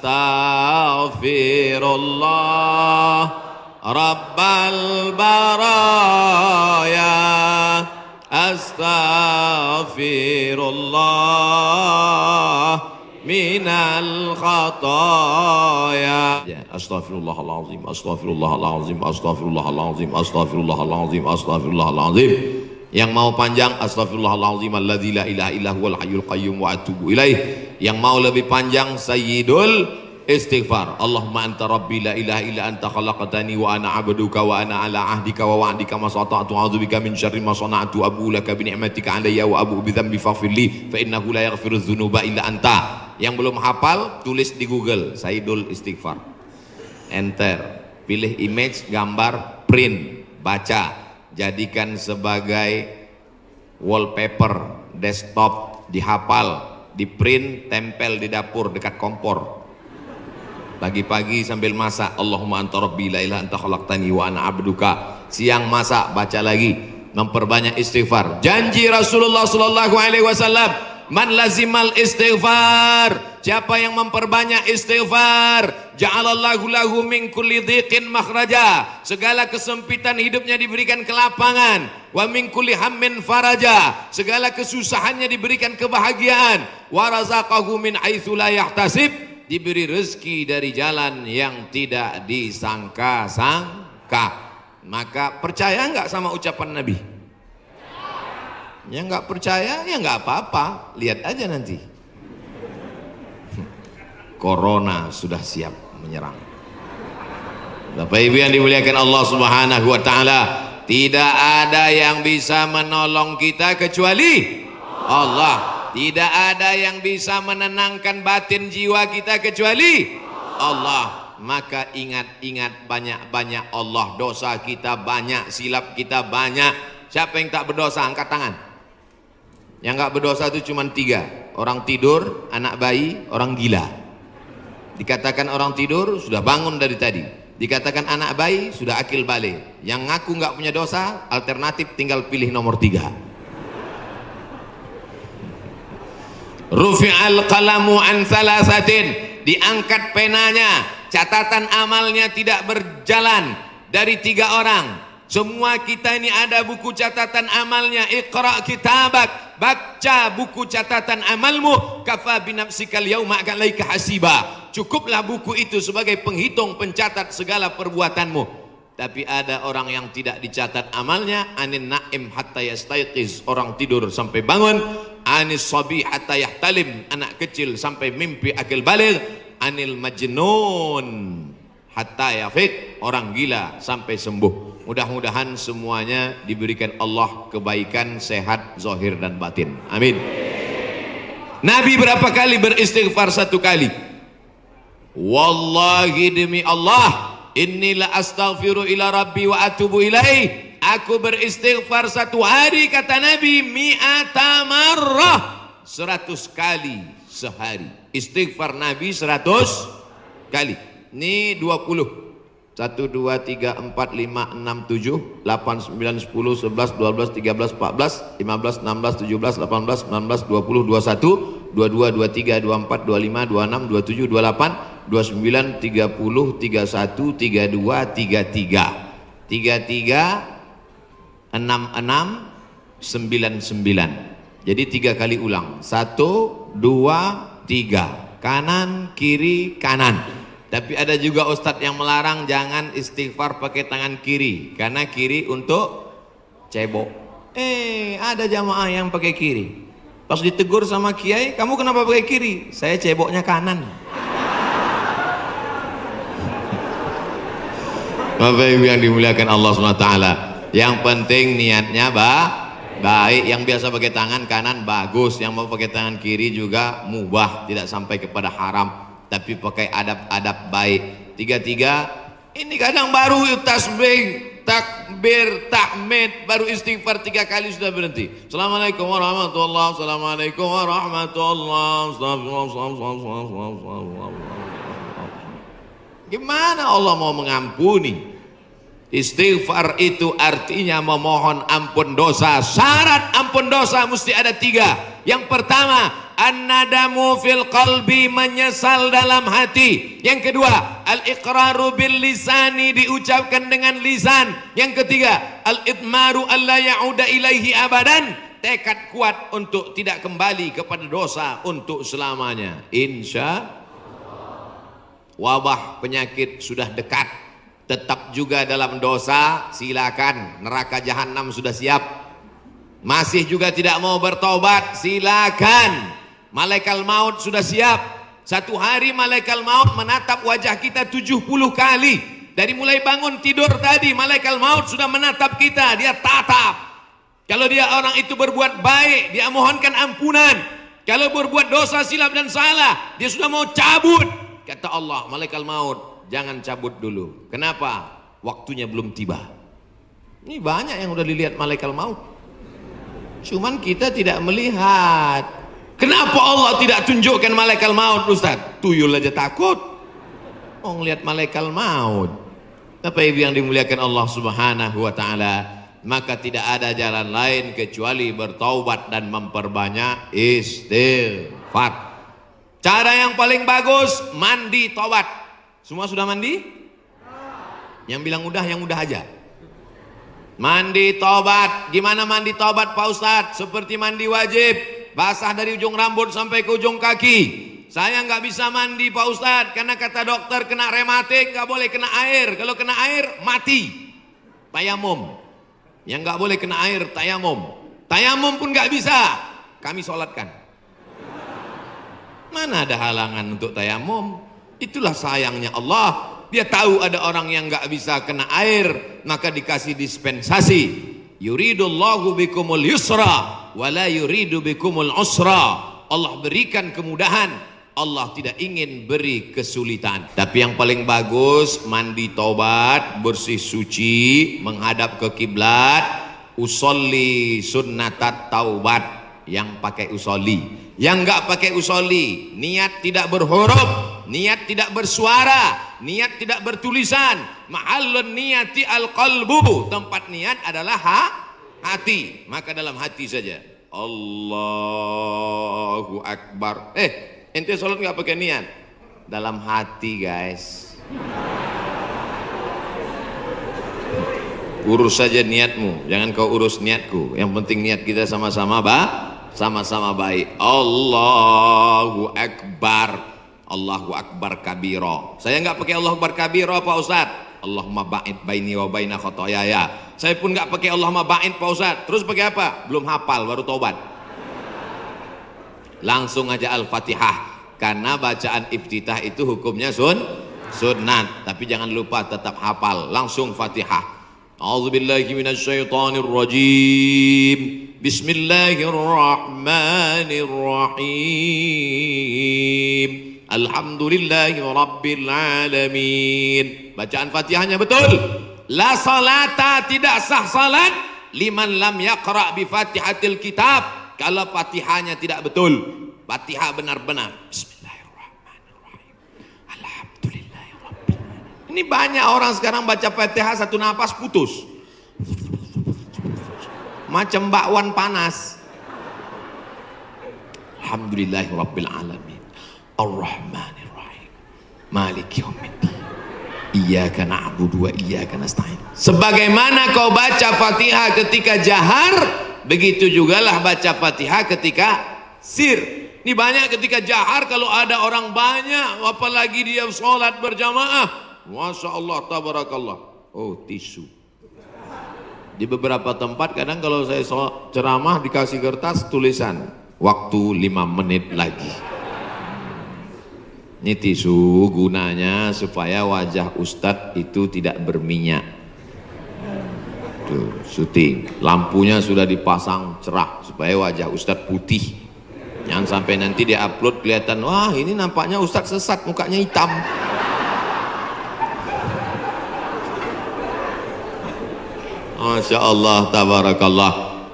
astaghfirullah rabbal baraya astaghfirullah minal khataya. Astaghfirullahalazim, astaghfirullahalazim, astaghfirullahalazim, astaghfirullahalazim, astaghfirullahalazim. Yang mau panjang astaghfirullahalazim alladzi la ilaha illa huwal hayyul qayyum wa atubu ilaih. Yang mau lebih panjang sayyidul istighfar. Allahumma anta rabbi la ilaha illa anta khalaqtani wa ana 'abduka wa ana 'ala 'ahdika wa wa'dika ma sata'tu a'udzubika min syarri ma sana'tu abu laka bi ni'matika 'alayya wa abu bi dzambi faghfirli fa innahu la yaghfiru dzunuba illa anta. Yang belum hafal tulis di Google Sayyidul Istighfar, enter, pilih image, gambar, print, baca, jadikan sebagai wallpaper desktop, dihafal, di print, tempel di dapur dekat kompor. Pagi-pagi sambil masak, Allahumma anta rabbi la ilaha anta khalaqtani wa ana 'abduka. Siang masak, baca lagi, memperbanyak istighfar. Janji Rasulullah sallallahu alaihi wasallam, man lazimal istighfar, siapa yang memperbanyak istighfar, ja'alallahu lahu min kulli dhiqin makhraja, segala kesempitan hidupnya diberikan kelapangan, wa min kulli hammin faraja, segala kesusahannya diberikan kebahagiaan, wa razaqahu min haitsu la yahtasib, diberi rezeki dari jalan yang tidak disangka-sangka. Maka percaya enggak sama ucapan Nabi? Yang nggak percaya ya nggak apa-apa, lihat aja nanti. Corona sudah siap menyerang. Bapak Ibu yang dimuliakan Allah Subhanahu wa taala, tidak ada yang bisa menolong kita kecuali Allah. Tidak ada yang bisa menenangkan batin jiwa kita kecuali Allah. Maka ingat-ingat banyak-banyak Allah. Dosa kita banyak, silap kita banyak. Siapa yang tak berdosa angkat tangan. Yang nggak berdosa itu cuma 3. Orang tidur, anak bayi, orang gila. Dikatakan orang tidur sudah bangun dari tadi. Dikatakan anak bayi sudah akil balik. Yang ngaku nggak punya dosa, alternatif tinggal pilih nomor 3. Rufi'al qalamu an thalathatin, diangkat penanya, catatan amalnya tidak berjalan dari 3 orang. Semua kita ini ada buku catatan amalnya. Iqra kitabak, baca buku catatan amalmu. Kafa binafsikal yauma alaika hasiba. Cukuplah buku itu sebagai penghitung, pencatat segala perbuatanmu. Tapi ada orang yang tidak dicatat amalnya. Anin naim hatta yastayqiz, orang tidur sampai bangun. Anis sabi hatta yahtalim, anak kecil sampai mimpi akil baligh. Anil majnun hatta yafiq, orang gila sampai sembuh. Mudah-mudahan semuanya diberikan Allah kebaikan, sehat, zahir dan batin. Amin. Nabi berapa kali beristighfar? 1 kali. Wallahi demi Allah, innila astaghfiru ila rabbi wa atubu ilaih. Aku beristighfar 1 hari, kata Nabi, mi'ata marrah, 100 kali sehari. Istighfar Nabi 100 kali. Ini 20. 1, 2, 3, 4, 5, 6, 7, 8, 9, 10, 11, 12, 13, 14, 15, 16, 17, 18, 19, 20, 21, 22, 23, 24, 25, 26, 27, 28, 29, 30, 31, 32, 33, 33, 66, 99. Jadi 3 kali ulang. 1, 2, 3. Kanan, kiri, kanan. Tapi ada juga ustadz yang melarang jangan istighfar pakai tangan kiri, karena kiri untuk cebok. Ada jamaah yang pakai kiri. Pas ditegur sama kiai, kamu kenapa pakai kiri? Saya ceboknya kanan. Bapak Ibu yang dimuliakan Allah SWT, yang penting niatnya baik. Yang biasa pakai tangan kanan bagus, yang mau pakai tangan kiri juga mubah, tidak sampai kepada haram. Tapi pakai adab-adab baik. 3, ini kadang baru tasbih, takbir, tahmid, baru istighfar 3 kali sudah berhenti. Assalamualaikum warahmatullahi wabarakatuh. Assalamualaikum warahmatullahi wabarakatuh. Gimana Allah mau mengampuni? Istighfar itu artinya memohon ampun dosa. Syarat ampun dosa mesti ada 3. Yang pertama, an-nadamu fil qalbi, menyesal dalam hati. Yang kedua, al-iqraru bil lisani, diucapkan dengan lisan. Yang ketiga, al-idmaru alla ya'uda ilaihi abadan, tekad kuat untuk tidak kembali kepada dosa untuk selamanya. Insya wabah penyakit sudah dekat, tetap juga dalam dosa, silakan, neraka jahanam sudah siap. Masih juga tidak mau bertobat, silakan, malaikat maut sudah siap. Satu hari malaikat maut menatap wajah kita 70 kali. Dari mulai bangun tidur tadi, malaikat maut sudah menatap kita, dia tatap. Kalau dia orang itu berbuat baik, dia mohonkan ampunan. Kalau berbuat dosa, silap dan salah, dia sudah mau cabut. Kata Allah, malaikat maut, jangan cabut dulu. Kenapa? Waktunya belum tiba. Ini banyak yang udah dilihat malaikat maut, cuman kita tidak melihat. Kenapa Allah tidak tunjukkan malaikat maut, Ustaz? Tuyul aja takut mau ngelihat malaikat maut. Apa yang dimuliakan Allah Subhanahu wa taala? Maka tidak ada jalan lain kecuali bertaubat dan memperbanyak istighfar. Cara yang paling bagus, mandi taubat. Semua sudah mandi? Yang bilang udah, yang udah aja. Mandi taubat. Gimana mandi taubat Pak Ustadz? Seperti mandi wajib, basah dari ujung rambut sampai ke ujung kaki. Saya nggak bisa mandi Pak Ustadz, karena kata dokter kena rematik, nggak boleh kena air. Kalau kena air mati. Tayamum. Yang nggak boleh kena air tayamum. Tayamum pun nggak bisa, kami sholatkan. Mana ada halangan untuk tayamum? Itulah sayangnya Allah. Dia tahu ada orang yang nggak bisa kena air, maka dikasih dispensasi. Yuridullahu bikumul yusra wala yuridu bikumul usra. Allah berikan kemudahan, Allah tidak ingin beri kesulitan. Tapi yang paling bagus, mandi taubat, bersih suci, menghadap ke kiblat, usolli sunnatat taubat. Yang pakai usolli, yang nggak pakai usolli, niat tidak berhuruf, niat tidak bersuara, niat tidak bertulisan. Mahallun niyati al-qalbu, tempat niat adalah hati. Maka dalam hati saja, Allahu Akbar. Ente sholat nggak pakai niat? Dalam hati guys. Urus saja niatmu, jangan kau urus niatku. Yang penting niat kita sama-sama sama-sama baik. Allahu Akbar, Allahu Akbar kabiro. Saya nggak pakai Allahu Akbar kabiro Pak Ustadz. Allahumma ba'id baini wa baina khotoyaya. Saya pun nggak pakai Allahumma ba'id Pak Ustadz. Terus pakai apa? Belum hafal, baru tobat. Langsung aja Al-Fatihah. Karena bacaan iftitah itu hukumnya sunnat. Tapi jangan lupa tetap hafal. Langsung Fatihah. A'udzubillahi minasyaitonir rajim. Bismillahirrahmanirrahim. Alhamdulillahi rabbil alamin. Bacaan Fatihahnya betul. La salata, tidak sah salat liman lam yaqra bi Fatihatil kitab. Kalau Fatihahnya tidak betul. Fatihah benar-benar. Bismillahirrahmanirrahim. Alhamdulillahi rabbil alamin. Ini banyak orang sekarang baca Fatihah satu napas putus. Macam bakwan panas. Alhamdulillahi rabbil alamin. Ar-Rahmanir-Rahim. Maliki yaumiddin. Iyyaka na'budu wa iyyaka nasta'in. Sebagaimana kau baca Fatihah ketika jahar, begitu jugalah baca Fatihah ketika sir. Ini banyak ketika jahar, kalau ada orang banyak, apalagi dia sholat berjamaah, Masya Allah, tabarakallah. Oh, tisu. Di beberapa tempat kadang kalau saya ceramah dikasih kertas tulisan waktu 5 menit lagi. Ini tisu gunanya supaya wajah Ustadz itu tidak berminyak. Tuh, syuting. Lampunya sudah dipasang cerah supaya wajah Ustadz putih. Jangan sampai nanti dia upload kelihatan, wah ini nampaknya Ustadz sesat, mukanya hitam. Masya Allah, tabarakallah.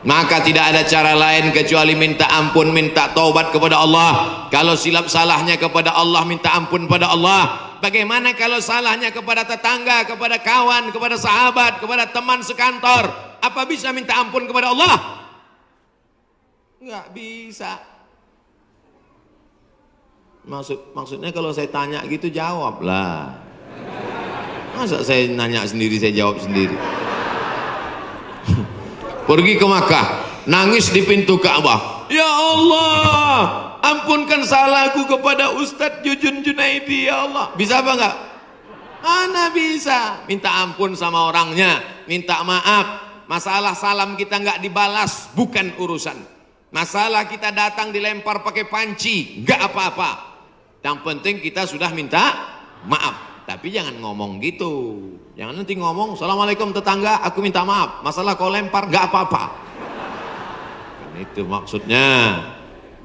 Maka tidak ada cara lain kecuali minta ampun, minta taubat kepada Allah. Kalau silap salahnya kepada Allah, minta ampun pada Allah. Bagaimana kalau salahnya kepada tetangga, kepada kawan, kepada sahabat, kepada teman sekantor? Apa bisa minta ampun kepada Allah? Enggak bisa. Maksudnya kalau saya tanya gitu jawab lah. Masa saya nanya sendiri saya jawab sendiri. Pergi ke Makkah, nangis di pintu Ka'bah. Ya Allah, ampunkan salahku kepada Ustadz Jujun Junaidi ya Allah. Bisa apa enggak? Mana bisa. Minta ampun sama orangnya, minta maaf. Masalah salam kita nggak dibalas bukan urusan. Masalah kita datang dilempar pakai panci nggak apa-apa. Yang penting kita sudah minta maaf. Tapi jangan ngomong gitu. Jangan nanti ngomong assalamualaikum tetangga aku minta maaf. Masalah kau lempar nggak apa-apa. Itu maksudnya.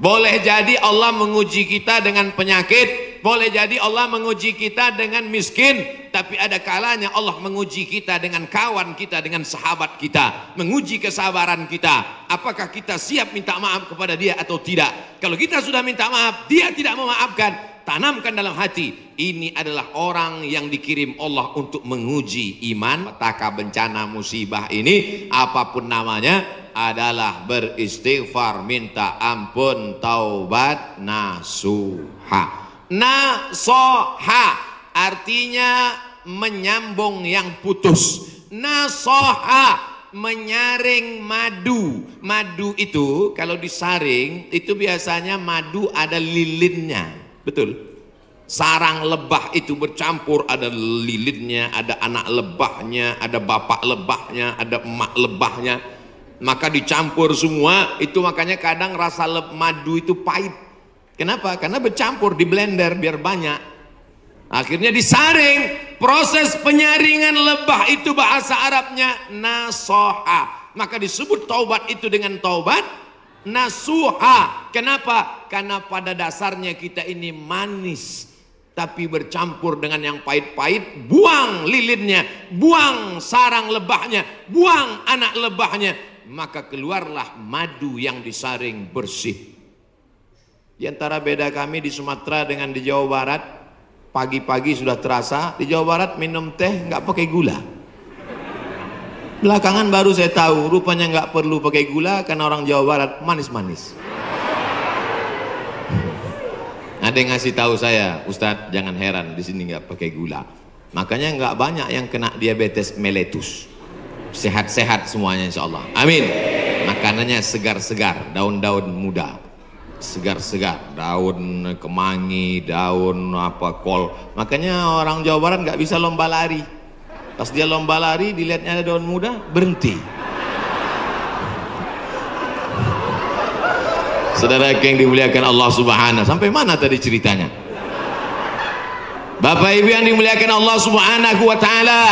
Boleh jadi Allah menguji kita dengan penyakit, boleh jadi Allah menguji kita dengan miskin, tapi ada kalanya Allah menguji kita dengan kawan kita, dengan sahabat kita, menguji kesabaran kita. Apakah kita siap minta maaf kepada dia atau tidak? Kalau kita sudah minta maaf, dia tidak memaafkan, tanamkan dalam hati, ini adalah orang yang dikirim Allah untuk menguji iman. Petaka bencana musibah ini, apapun namanya, adalah beristighfar, minta ampun, taubat, nasuha. Nasoha artinya menyambung yang putus. Nasoha menyaring madu. Madu itu kalau disaring itu biasanya madu ada lilinnya, betul? Sarang lebah itu bercampur, ada lilinnya, ada anak lebahnya, ada bapak lebahnya, ada emak lebahnya. Maka dicampur semua, itu makanya kadang rasa madu itu pahit. Kenapa? Karena bercampur di blender biar banyak. Akhirnya disaring. Proses penyaringan lebah itu bahasa Arabnya nasoha. Maka disebut taubat itu dengan taubat nasuha. Kenapa? Karena pada dasarnya kita ini manis, tapi bercampur dengan yang pahit-pahit. Buang lilinnya, buang sarang lebahnya, buang anak lebahnya, maka keluarlah madu yang disaring bersih. Di antara beda kami di Sumatera dengan di Jawa Barat, pagi-pagi sudah terasa di Jawa Barat minum teh nggak pakai gula. Belakangan baru saya tahu rupanya nggak perlu pakai gula karena orang Jawa Barat manis-manis. Ada yang ngasih tahu saya, Ustadz jangan heran di sini nggak pakai gula. Makanya nggak banyak yang kena diabetes mellitus. Sehat-sehat semuanya insya Allah. Amin. Makanannya segar-segar, daun-daun muda, segar-segar, daun kemangi, daun apa kol. Makanya orang Jawa Barat nggak bisa lomba lari. Pas dia lomba lari, dilihatnya ada daun muda, berhenti. Saudara yang dimuliakan Allah Subhanahu. Sampai mana tadi ceritanya? Bapak Ibu yang dimuliakan Allah Subhanahu wa taala.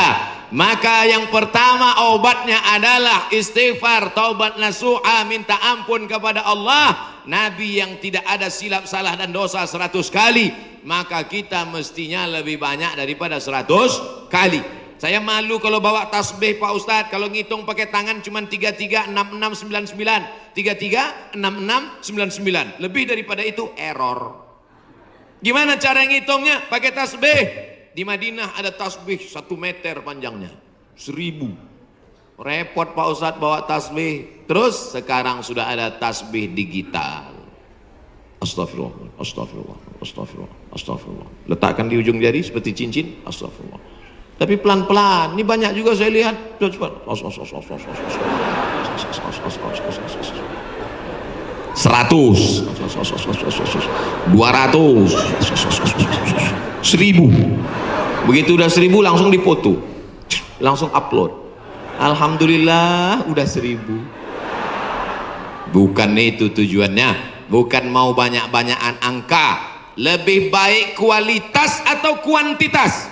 Maka yang pertama obatnya adalah istighfar, taubat nasuha, minta ampun kepada Allah. Nabi yang tidak ada silap salah dan dosa 100 kali, maka kita mestinya lebih banyak daripada 100 kali. Saya malu kalau bawa tasbih Pak Ustadz, kalau ngitung pakai tangan cuma 336699, 336699, lebih daripada itu error. Gimana cara ngitungnya? Pakai tasbih. Di Madinah ada tasbih 1 meter panjangnya, 1000. Repot Pak Ustadz bawa tasbih. Terus sekarang sudah ada tasbih digital. Astagfirullah, astagfirullah, astagfirullah, astagfirullah. Letakkan di ujung jari seperti cincin. Astagfirullah. Tapi pelan-pelan. Ini banyak juga saya lihat. 100, 200, 1000. Begitu udah 1000 langsung dipoto, langsung upload. Alhamdulillah udah 1000. Bukan itu tujuannya, bukan mau banyak-banyakan angka. Lebih baik kualitas atau kuantitas?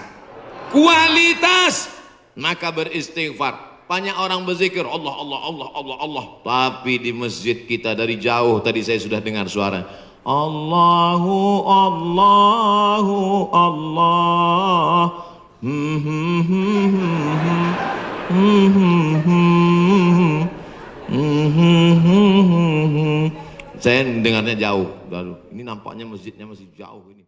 Kualitas. Maka beristighfar. Banyak orang berzikir Allah Allah Allah Allah Allah, tapi di masjid kita dari jauh tadi saya sudah dengar suara Allahu Allahu Allah. Saya dengarnya jauh. Ini nampaknya masjidnya masih jauh ini.